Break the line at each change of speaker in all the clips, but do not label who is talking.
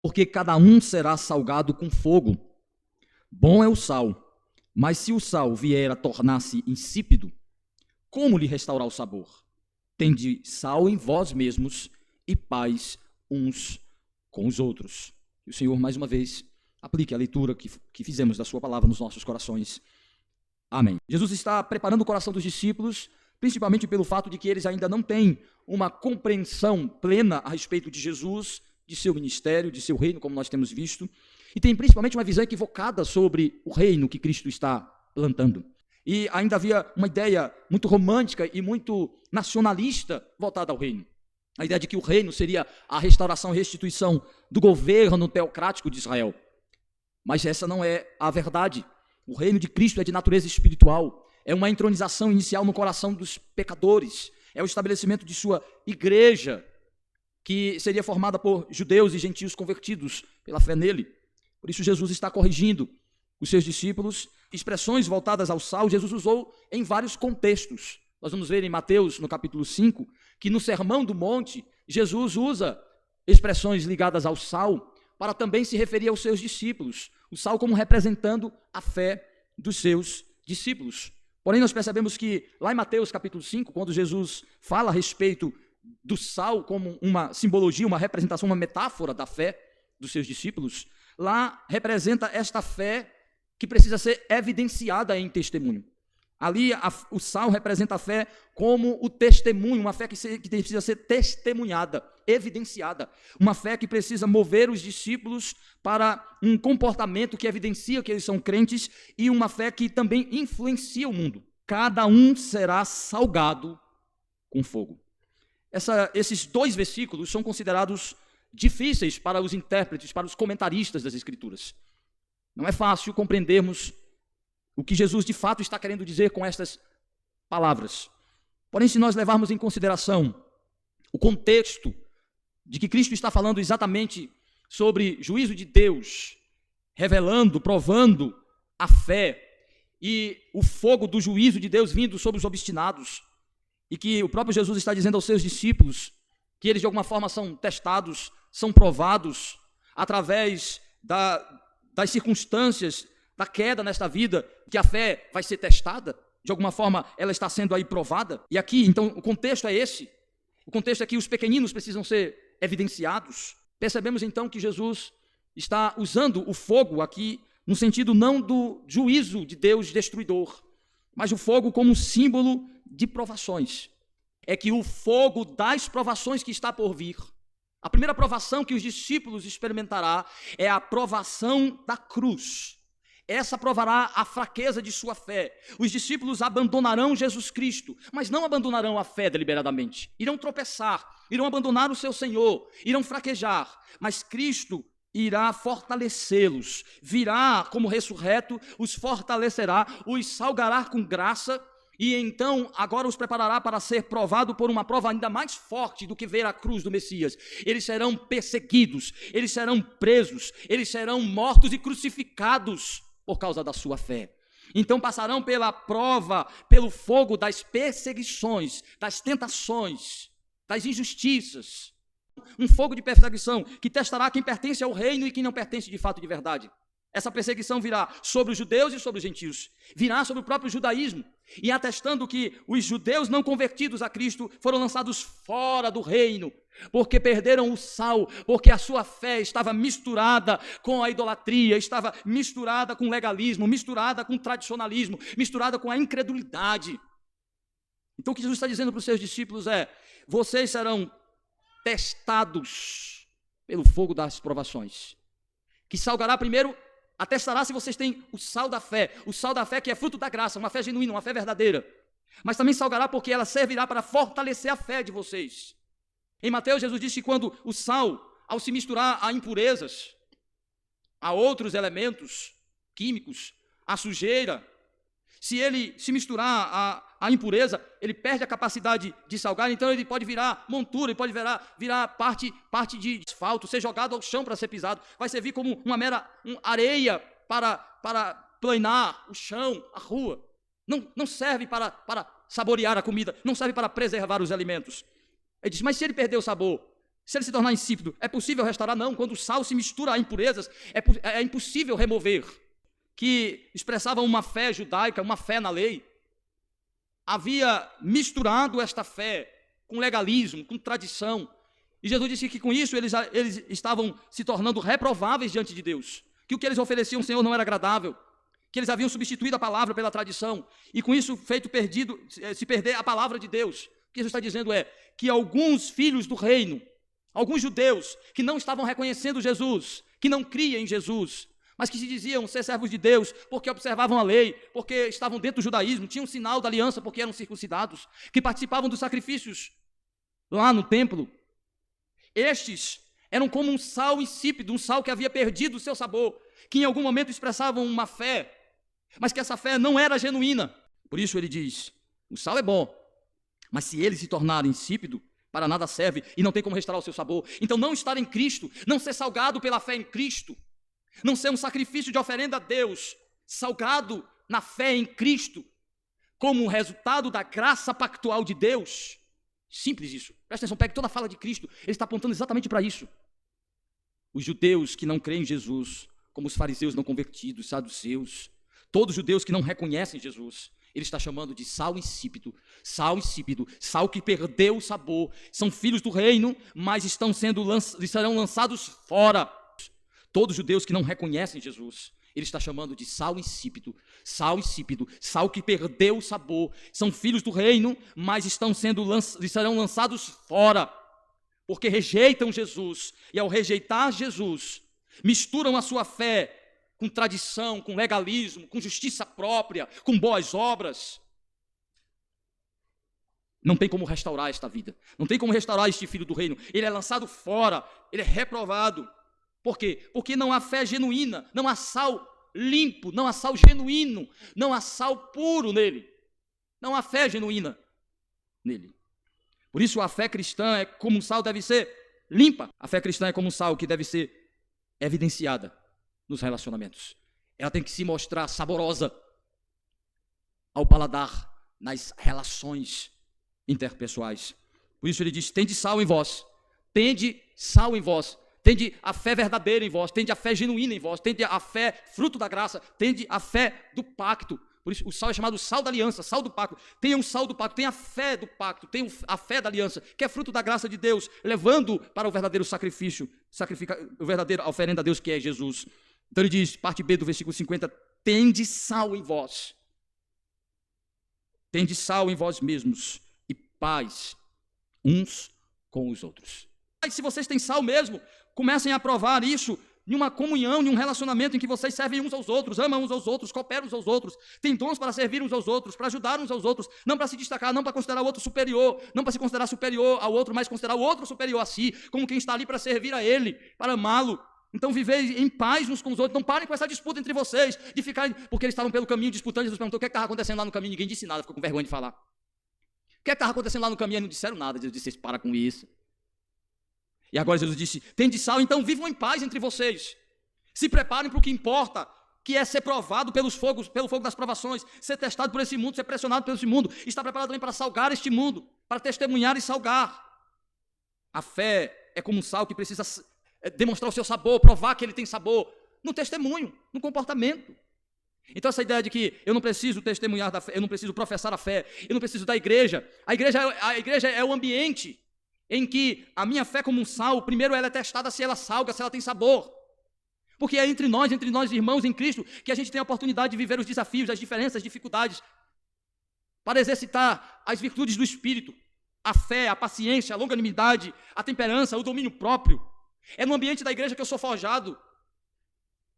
porque cada um será salgado com fogo. Bom é o sal, mas se o sal vier a tornar-se insípido, como lhe restaurar o sabor? Tende sal em vós mesmos e paz uns com os outros. Que o Senhor, mais uma vez, aplique a leitura que fizemos da sua palavra nos nossos corações. Amém. Jesus está preparando o coração dos discípulos, principalmente pelo fato de que eles ainda não têm uma compreensão plena a respeito de Jesus, de seu ministério, de seu reino, como nós temos visto, e tem principalmente uma visão equivocada sobre o reino que Cristo está plantando. E ainda havia uma ideia muito romântica e muito nacionalista voltada ao reino. A ideia de que o reino seria a restauração e restituição do governo teocrático de Israel. Mas essa não é a verdade. O reino de Cristo é de natureza espiritual. É uma entronização inicial no coração dos pecadores. É o estabelecimento de sua igreja, que seria formada por judeus e gentios convertidos pela fé nele. Por isso Jesus está corrigindo os seus discípulos. Expressões voltadas ao sal, Jesus usou em vários contextos. Nós vamos ver em Mateus, no capítulo 5, que no Sermão do Monte, Jesus usa expressões ligadas ao sal para também se referir aos seus discípulos. O sal como representando a fé dos seus discípulos. Porém, nós percebemos que lá em Mateus, capítulo 5, quando Jesus fala a respeito do sal como uma simbologia, uma representação, uma metáfora da fé dos seus discípulos, lá representa esta fé que precisa ser evidenciada em testemunho. Ali o sal representa a fé como o testemunho, uma fé que precisa ser testemunhada, evidenciada. Uma fé que precisa mover os discípulos para um comportamento que evidencia que eles são crentes e uma fé que também influencia o mundo. Cada um será salgado com fogo. Esses dois versículos são considerados difíceis para os intérpretes, para os comentaristas das Escrituras. Não é fácil compreendermos o que Jesus de fato está querendo dizer com estas palavras. Porém, se nós levarmos em consideração o contexto de que Cristo está falando exatamente sobre juízo de Deus, revelando, provando a fé e o fogo do juízo de Deus vindo sobre os obstinados, e que o próprio Jesus está dizendo aos seus discípulos que eles de alguma forma são testados, são provados através das circunstâncias da queda nesta vida, que a fé vai ser testada, de alguma forma ela está sendo aí provada. E aqui, então, o contexto é esse. O contexto é que os pequeninos precisam ser evidenciados. Percebemos então que Jesus está usando o fogo aqui no sentido não do juízo de Deus destruidor, mas o fogo como símbolo de provações. É que o fogo das provações que está por vir, a primeira provação que os discípulos experimentará é a provação da cruz. Essa provará a fraqueza de sua fé. Os discípulos abandonarão Jesus Cristo, mas não abandonarão a fé deliberadamente. Irão tropeçar, irão abandonar o seu Senhor, irão fraquejar, mas Cristo irá fortalecê-los, virá como ressurreto, os fortalecerá, os salgará com graça, e então agora os preparará para ser provado por uma prova ainda mais forte do que ver a cruz do Messias. Eles serão perseguidos, eles serão presos, eles serão mortos e crucificados por causa da sua fé. Então passarão pela prova, pelo fogo das perseguições, das tentações, das injustiças. Um fogo de perseguição que testará quem pertence ao reino e quem não pertence de fato de verdade. Essa perseguição virá sobre os judeus e sobre os gentios, virá sobre o próprio judaísmo, e atestando que os judeus não convertidos a Cristo foram lançados fora do reino, porque perderam o sal, porque a sua fé estava misturada com a idolatria, estava misturada com o legalismo, misturada com o tradicionalismo, misturada com a incredulidade. Então o que Jesus está dizendo para os seus discípulos é: vocês serão testados pelo fogo das provações, que salgará primeiro, atestará se vocês têm o sal da fé que é fruto da graça, uma fé genuína, uma fé verdadeira, mas também salgará porque ela servirá para fortalecer a fé de vocês. Em Mateus, Jesus disse que quando o sal, ao se misturar a impurezas, a outros elementos químicos, a sujeira, se ele se misturar a impureza, ele perde a capacidade de salgar, então ele pode virar montura, ele pode virar parte de asfalto, ser jogado ao chão para ser pisado, vai servir como uma mera areia para planar o chão, a rua. Não serve para saborear a comida, não serve para preservar os alimentos. Ele diz: mas se ele perder o sabor, Se ele se tornar insípido, é possível restaurar? Não. Quando o sal se mistura a impurezas, é impossível remover. Que expressavam uma fé judaica, uma fé na lei, havia misturado esta fé com legalismo, com tradição. E Jesus disse que com isso eles estavam se tornando reprováveis diante de Deus. Que o que eles ofereciam ao Senhor não era agradável. Que eles haviam substituído a palavra pela tradição. E com isso se perder a palavra de Deus. O que Jesus está dizendo é que alguns filhos do reino, alguns judeus que não estavam reconhecendo Jesus, que não criam em Jesus, mas que se diziam ser servos de Deus porque observavam a lei, porque estavam dentro do judaísmo, tinham um sinal da aliança porque eram circuncidados, que participavam dos sacrifícios lá no templo. Estes eram como um sal insípido, um sal que havia perdido o seu sabor, que em algum momento expressavam uma fé, mas que essa fé não era genuína. Por isso ele diz, o sal é bom, mas se ele se tornar insípido, para nada serve e não tem como restaurar o seu sabor. Então não estar em Cristo, não ser salgado pela fé em Cristo, não ser um sacrifício de oferenda a Deus, salgado na fé em Cristo, como resultado da graça pactual de Deus. Simples isso. Presta atenção, pegue toda a fala de Cristo, ele está apontando exatamente para isso. Os judeus que não creem em Jesus, como os fariseus não convertidos, saduceus, todos os judeus que não reconhecem Jesus, ele está chamando de sal insípido, sal que perdeu o sabor, são filhos do reino, mas serão lançados fora. Todos os judeus que não reconhecem Jesus, ele está chamando de sal insípido, sal que perdeu o sabor, são filhos do reino, mas serão lançados fora, porque rejeitam Jesus, e ao rejeitar Jesus, misturam a sua fé com tradição, com legalismo, com justiça própria, com boas obras. Não tem como restaurar esta vida, não tem como restaurar este filho do reino, ele é lançado fora, ele é reprovado. Por quê? Porque não há fé genuína, não há sal limpo, não há sal genuíno, não há sal puro nele, não há fé genuína nele. Por isso a fé cristã é como um sal deve ser limpa, a fé cristã é como um sal que deve ser evidenciada nos relacionamentos. Ela tem que se mostrar saborosa ao paladar nas relações interpessoais. Por isso ele diz, tende sal em vós, tende sal em vós, tende a fé verdadeira em vós, tende a fé genuína em vós, tende a fé fruto da graça, tende a fé do pacto. Por isso o sal é chamado sal da aliança, sal do pacto. Tenha um sal do pacto, tenha a fé do pacto, tenha a fé da aliança, que é fruto da graça de Deus, levando para o verdadeiro sacrifício, a verdadeira oferenda a Deus, que é Jesus. Então ele diz, parte B do versículo 50, tende sal em vós mesmos e paz uns com os outros. Mas se vocês têm sal mesmo, comecem a provar isso em uma comunhão, em um relacionamento em que vocês servem uns aos outros, amam uns aos outros, cooperam uns aos outros, têm dons para servir uns aos outros, para ajudar uns aos outros, não para se destacar, não para considerar o outro superior, não para se considerar superior ao outro, mas considerar o outro superior a si, como quem está ali para servir a ele, para amá-lo. Então vivei em paz uns com os outros, não parem com essa disputa entre vocês, de ficarem, porque eles estavam pelo caminho disputando. Jesus perguntou o que estava acontecendo lá no caminho, ninguém disse nada, ficou com vergonha de falar. O que estava acontecendo lá no caminho? Eles não disseram nada. Jesus disse, vocês param com isso. E agora Jesus disse, tende sal, então vivam em paz entre vocês, se preparem para o que importa, que é ser provado pelo fogo das provações, ser testado por esse mundo, ser pressionado por esse mundo, estar preparado também para salgar este mundo, para testemunhar e salgar. A fé é como um sal que precisa demonstrar o seu sabor, provar que ele tem sabor, no testemunho, no comportamento. Então essa ideia de que eu não preciso testemunhar da fé, eu não preciso professar a fé, eu não preciso da igreja, a igreja é o ambiente em que a minha fé como um sal, primeiro ela é testada se ela salga, se ela tem sabor. Porque é entre nós irmãos em Cristo, que a gente tem a oportunidade de viver os desafios, as diferenças, as dificuldades, para exercitar as virtudes do Espírito, a fé, a paciência, a longanimidade, a temperança, o domínio próprio. É no ambiente da igreja que eu sou forjado,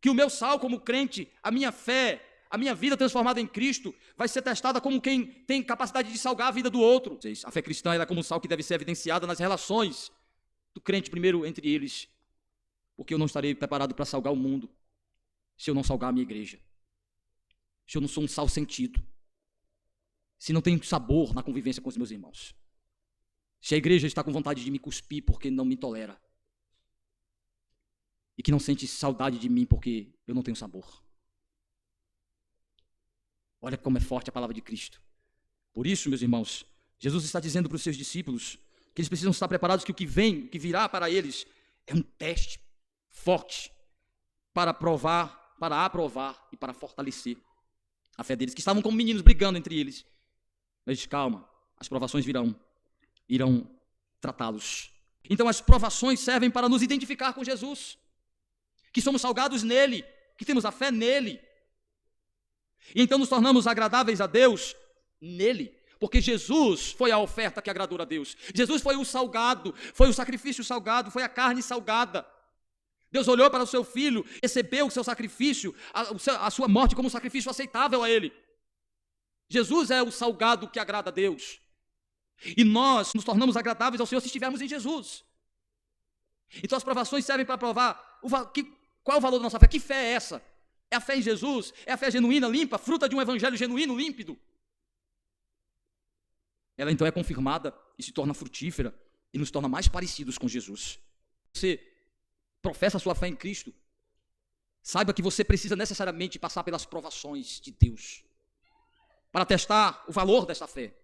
que o meu sal como crente, a minha fé, a minha vida transformada em Cristo, vai ser testada como quem tem capacidade de salgar a vida do outro. A fé cristã ela é como um sal que deve ser evidenciada nas relações do crente, primeiro entre eles, porque eu não estarei preparado para salgar o mundo se eu não salgar a minha igreja, se eu não sou um sal sentido, se não tenho sabor na convivência com os meus irmãos, se a igreja está com vontade de me cuspir porque não me tolera, e que não sente saudade de mim porque eu não tenho sabor. Olha como é forte a palavra de Cristo. Por isso, meus irmãos, Jesus está dizendo para os seus discípulos que eles precisam estar preparados, que o que vem, o que virá para eles, é um teste forte para provar, para aprovar e para fortalecer a fé deles, que estavam como meninos brigando entre eles. Mas calma, as provações virão, irão tratá-los. Então as provações servem para nos identificar com Jesus, que somos salgados nele, que temos a fé nele. E então nos tornamos agradáveis a Deus nele, porque Jesus foi a oferta que agradou a Deus. Jesus foi o salgado, foi o sacrifício salgado, foi a carne salgada. Deus olhou para o seu filho, recebeu o seu sacrifício, a sua morte como um sacrifício aceitável a ele. Jesus é o salgado que agrada a Deus. E nós nos tornamos agradáveis ao Senhor se estivermos em Jesus. Então as provações servem para provar qual é o valor da nossa fé. Que fé é essa? É a fé em Jesus? É a fé genuína, limpa, fruta de um evangelho genuíno, límpido? Ela então é confirmada e se torna frutífera e nos torna mais parecidos com Jesus. Você professa a sua fé em Cristo, saiba que você precisa necessariamente passar pelas provações de Deus para testar o valor dessa fé.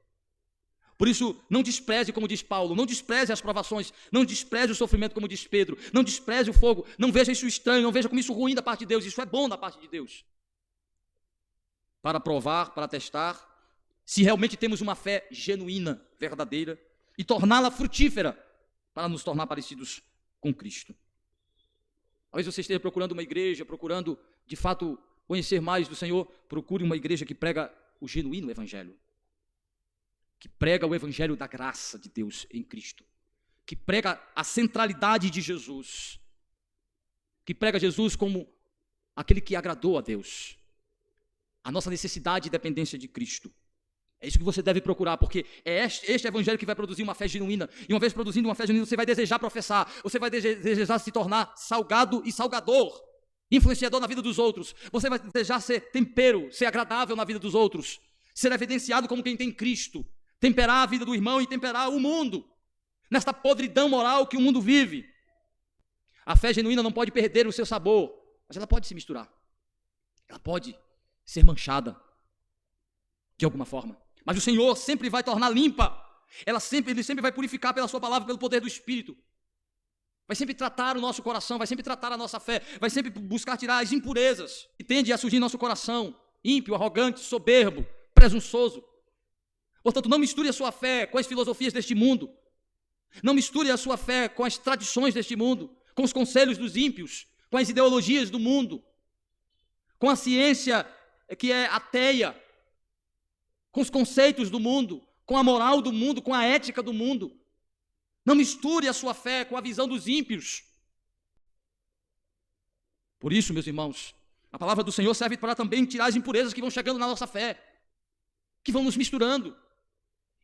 Por isso, não despreze, como diz Paulo, não despreze as provações, não despreze o sofrimento, como diz Pedro, não despreze o fogo, não veja isso estranho, não veja como isso ruim da parte de Deus, isso é bom da parte de Deus. Para provar, para testar, se realmente temos uma fé genuína, verdadeira, e torná-la frutífera, para nos tornar parecidos com Cristo. Talvez você esteja procurando uma igreja, procurando, de fato, conhecer mais do Senhor, procure uma igreja que prega o genuíno evangelho, que prega o evangelho da graça de Deus em Cristo, que prega a centralidade de Jesus, que prega Jesus como aquele que agradou a Deus, a nossa necessidade e dependência de Cristo. É isso que você deve procurar, porque é este evangelho que vai produzir uma fé genuína, e uma vez produzindo uma fé genuína, você vai desejar professar, você vai desejar se tornar salgado e salgador, influenciador na vida dos outros, você vai desejar ser tempero, ser agradável na vida dos outros, ser evidenciado como quem tem Cristo, temperar a vida do irmão e temperar o mundo, nesta podridão moral que o mundo vive. A fé genuína não pode perder o seu sabor, mas ela pode se misturar, ela pode ser manchada de alguma forma, mas o Senhor sempre vai tornar limpa, Ele sempre vai purificar pela sua palavra, pelo poder do Espírito, vai sempre tratar o nosso coração, vai sempre tratar a nossa fé, vai sempre buscar tirar as impurezas que tendem a surgir em nosso coração, ímpio, arrogante, soberbo, presunçoso. Portanto, não misture a sua fé com as filosofias deste mundo, não misture a sua fé com as tradições deste mundo, com os conselhos dos ímpios, com as ideologias do mundo, com a ciência que é ateia, com os conceitos do mundo, com a moral do mundo, com a ética do mundo. Não misture a sua fé com a visão dos ímpios. Por isso, meus irmãos, a palavra do Senhor serve para também tirar as impurezas que vão chegando na nossa fé, que vão nos misturando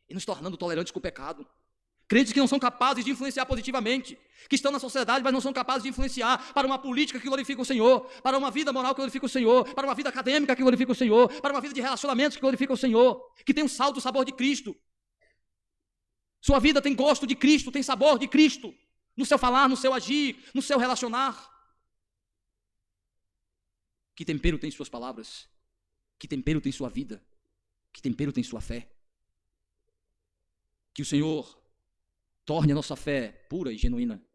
e nos tornando tolerantes com o pecado. Crentes que não são capazes de influenciar positivamente, que estão na sociedade, mas não são capazes de influenciar para uma política que glorifica o Senhor, para uma vida moral que glorifica o Senhor, para uma vida acadêmica que glorifica o Senhor, para uma vida de relacionamentos que glorifica o Senhor, que tem um sal do sabor de Cristo. Sua vida tem gosto de Cristo, tem sabor de Cristo, no seu falar, no seu agir, no seu relacionar. Que tempero tem suas palavras? Que tempero tem sua vida? Que tempero tem sua fé? Que o Senhor torne a nossa fé pura e genuína